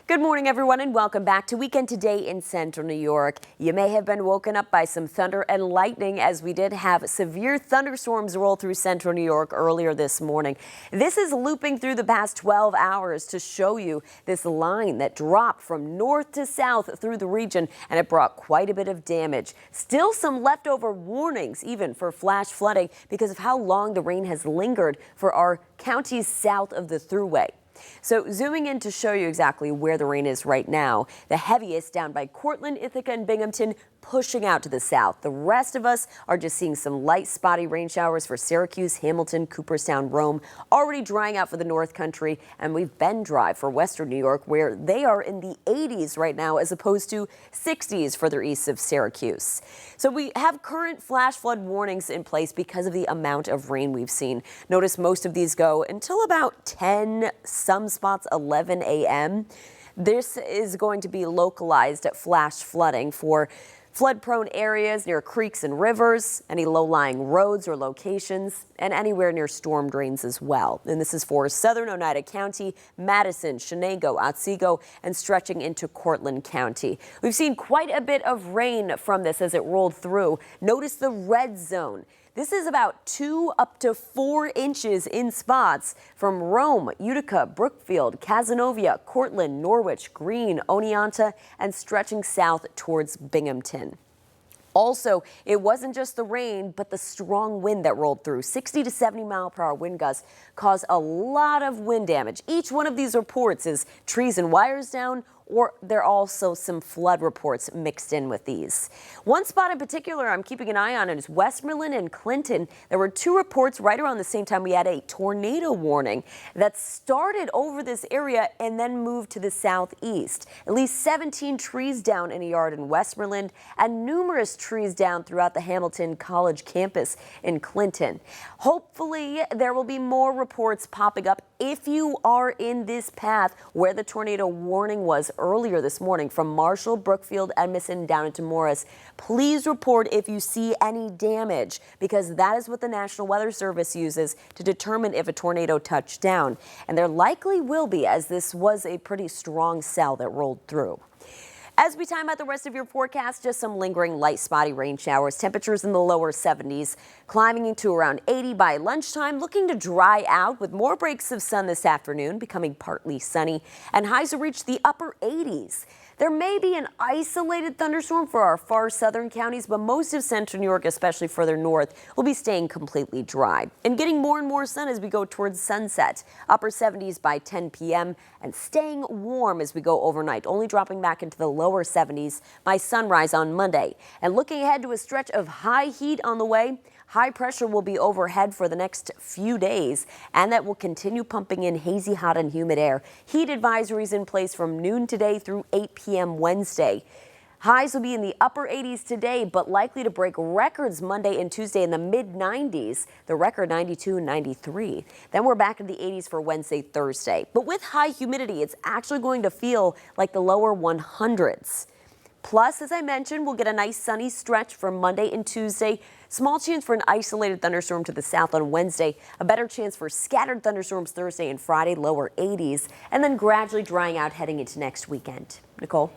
Good morning, everyone, and welcome back to Weekend Today in Central New York. You may have been woken up by some thunder and lightning as we did have severe thunderstorms roll through Central New York earlier this morning. This is looping through the past 12 hours to show you this line that dropped from north to south through the region, and it brought quite a bit of damage. Still some leftover warnings, even for flash flooding, because of how long the rain has lingered for our counties south of the thruway. So zooming in to show you exactly where the rain is right now, the heaviest down by Cortland, Ithaca, and Binghamton, pushing out to the south. The rest of us are just seeing some light spotty rain showers for Syracuse, Hamilton, Cooperstown, Rome, already drying out for the North Country, and we've been dry for Western New York, where they are in the 80s right now as opposed to 60s further east of Syracuse. So we have current flash flood warnings in place because of the amount of rain we've seen. Notice most of these go until about 10, some spots 11 a.m. This is going to be localized flash flooding for flood-prone areas near creeks and rivers, any low-lying roads or locations, and anywhere near storm drains as well. And this is for southern Oneida County, Madison, Chenango, Otsego, and stretching into Cortland County. We've seen quite a bit of rain from this as it rolled through. Notice the red zone. This is about 2 up to 4 inches in spots from Rome, Utica, Brookfield, Cazenovia, Cortland, Norwich, Greene, Oneonta, and stretching south towards Binghamton. Also, it wasn't just the rain, but the strong wind that rolled through. 60 to 70 mile per hour wind gusts caused a lot of wind damage. Each one of these reports is trees and wires down, or there are also some flood reports mixed in with these. One spot in particular I'm keeping an eye on is Westmoreland and Clinton. There were 2 reports right around the same time we had a tornado warning that started over this area and then moved to the southeast. At least 17 trees down in a yard in Westmoreland and numerous trees down throughout the Hamilton College campus in Clinton. Hopefully there will be more reports popping up if you are in this path where the tornado warning was earlier this morning from Marshall, Brookfield, Edmondson down into Morris. Please report if you see any damage, because that is what the National Weather Service uses to determine if a tornado touched down. And there likely will be, as this was a pretty strong cell that rolled through. As we time out the rest of your forecast, just some lingering light spotty rain showers. Temperatures in the lower 70s, climbing into around 80 by lunchtime, looking to dry out with more breaks of sun this afternoon, becoming partly sunny, and highs will reach the upper 80s. There may be an isolated thunderstorm for our far southern counties, but most of central New York, especially further north, will be staying completely dry and getting more and more sun as we go towards sunset. Upper 70s by 10 p.m. and staying warm as we go overnight, only dropping back into the lower 70s by sunrise on Monday. And looking ahead to a stretch of high heat on the way. High pressure will be overhead for the next few days, and that will continue pumping in hazy, hot, and humid air. Heat advisories in place from noon today through 8 p.m. Wednesday. Highs will be in the upper 80s today, but likely to break records Monday and Tuesday in the mid-90s, the record 92 and 93. Then we're back in the 80s for Wednesday, Thursday. But with high humidity, it's actually going to feel like the lower 100s. Plus, as I mentioned, we'll get a nice sunny stretch for Monday and Tuesday. Small chance for an isolated thunderstorm to the south on Wednesday. A better chance for scattered thunderstorms Thursday and Friday, lower 80s. And then gradually drying out heading into next weekend. Nicole?